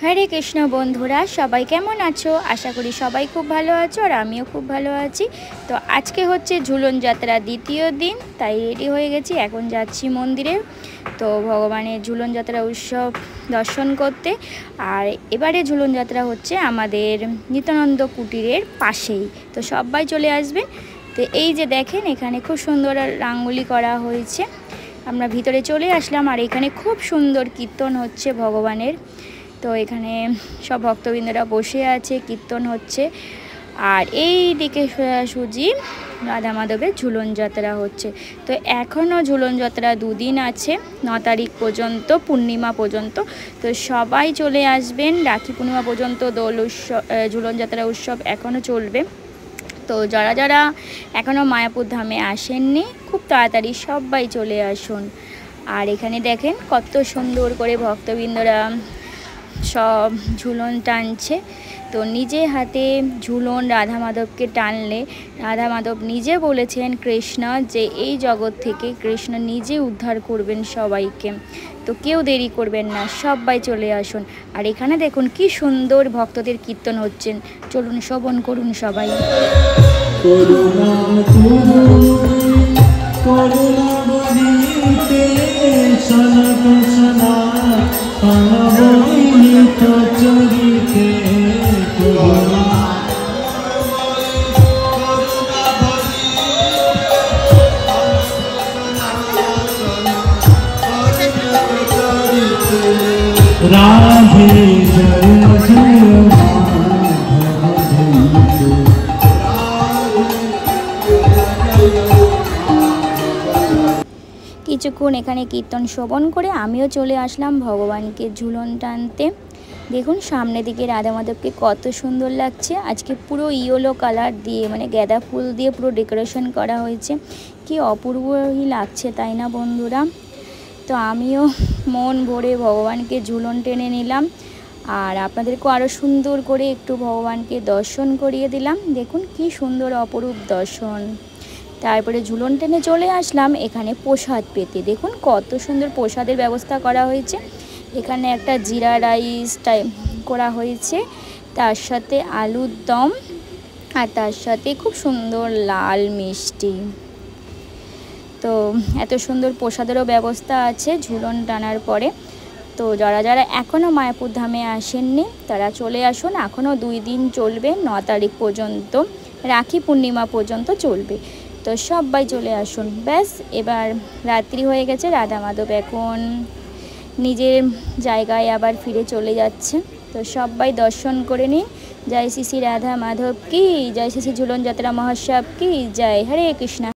हरे कृष्ण बंधुरा सबाई केमन आछो। आशा करी सबाई खूब भालो आछो और आमिओ खूब भालो आछि। तो आज के होच्छे झुलन यात्रा द्वितीय दिन, ताई रेडी हो गेছি, এখন যাচ্ছি মন্দিরে। तो भगवानेर झुलन यात्रा उत्सव दर्शन करते। और एबारे झुलन यात्रा होच्छे आमादेर नित्यानंद कुटीरेर पाशेई। तो सबाई चले आसबेन। तो এই যে দেখেন এখানে খুব সুন্দর রাঙ্গোলি করা হয়েছে। আমরা ভিতরে চলে আসলাম আর এখানে খুব সুন্দর কীর্তন হচ্ছে ভগবানের। তো এখানে সব ভক্তবৃন্দরা বসে আছে, কীর্তন হচ্ছে। আর এই দিকে সোজাসুজি রাধা মাধবের ঝুলন যাত্রা হচ্ছে। তো এখনও ঝুলন যাত্রা দুদিন আছে, 9 তারিখ পর্যন্ত, পূর্ণিমা পর্যন্ত। তো সবাই চলে আসবেন, রাখি পূর্ণিমা পর্যন্ত দোল উৎসব, ঝুলন যাত্রা উৎসব এখনও চলবে। তো যারা যারা এখনও মায়াপুর ধামে আসেননি, খুব তাড়াতাড়ি সবাই চলে আসুন। আর এখানে দেখেন কত সুন্দর করে ভক্তবৃন্দরা সব ঝুলন টানছে। তো নিজে হাতে ঝুলন রাধা মাধবকে টানলে রাধা মাধব নিজে বলেছেন কৃষ্ণ যে এই জগৎ থেকে কৃষ্ণ নিজে উদ্ধার করবেন সবাইকে। তো কেউ দেরি করবেন না, সবাই চলে আসুন। আর এখানে দেখুন কি সুন্দর ভক্তদের কীর্তন হচ্ছেন, চলুন শ্রবণ করুন সবাই। राधे जय जय কিছুক্ষণ এখানে কীর্তন শ্রবণ করে আমিও চলে আসলাম ভগবানকে ঝুলন টানতে। দেখুন সামনে দিকে রাধা মাধবকে কত সুন্দর লাগছে। আজকে পুরো ইয়েলো কালার দিয়ে মানে গাঁদা ফুল দিয়ে পুরো ডেকোরেশন করা হয়েছে, কি অপূর্বই লাগছে তাই না বন্ধুরা। তো আমিও মন ভরে ভগবানকে ঝুলন টেনে নিলাম আর আপনাদেরকেও আরও সুন্দর করে একটু ভগবানকে দর্শন করিয়ে দিলাম। দেখুন কি সুন্দর অপরূপ দর্শন। তারপরে ঝুলন টেনে চলে আসলাম এখানে প্রসাদ পেতে। দেখুন কত সুন্দর প্রসাদের ব্যবস্থা করা হয়েছে। এখানে একটা জিরা রাইস টাইপ করা হয়েছে, তার সাথে আলুর দম আর তার সাথে খুব সুন্দর লাল মিষ্টি। তো এত সুন্দর প্রসাদেরও ব্যবস্থা আছে ঝুলন টানার পরে। তো যারা যারা এখনও মায়াপুর ধামে আসেননি তারা চলে আসুন, এখনও 2 দিন চলবে, 9 তারিখ পর্যন্ত, রাখি পূর্ণিমা পর্যন্ত চলবে। তো সবাই চলে আসুন। ব্যাস এবার রাত্রি হয়ে গেছে, রাধা মাধব এখন নিজের জায়গায় আবার ফিরে চলে যাচ্ছে। তো সবাই দর্শন করে নিন। জয় শ্রী শ্রী রাধা মাধব কি জয়, শ্রী শ্রী ঝুলন যাত্রা মহোৎসব কি জয়। হরে কৃষ্ণ।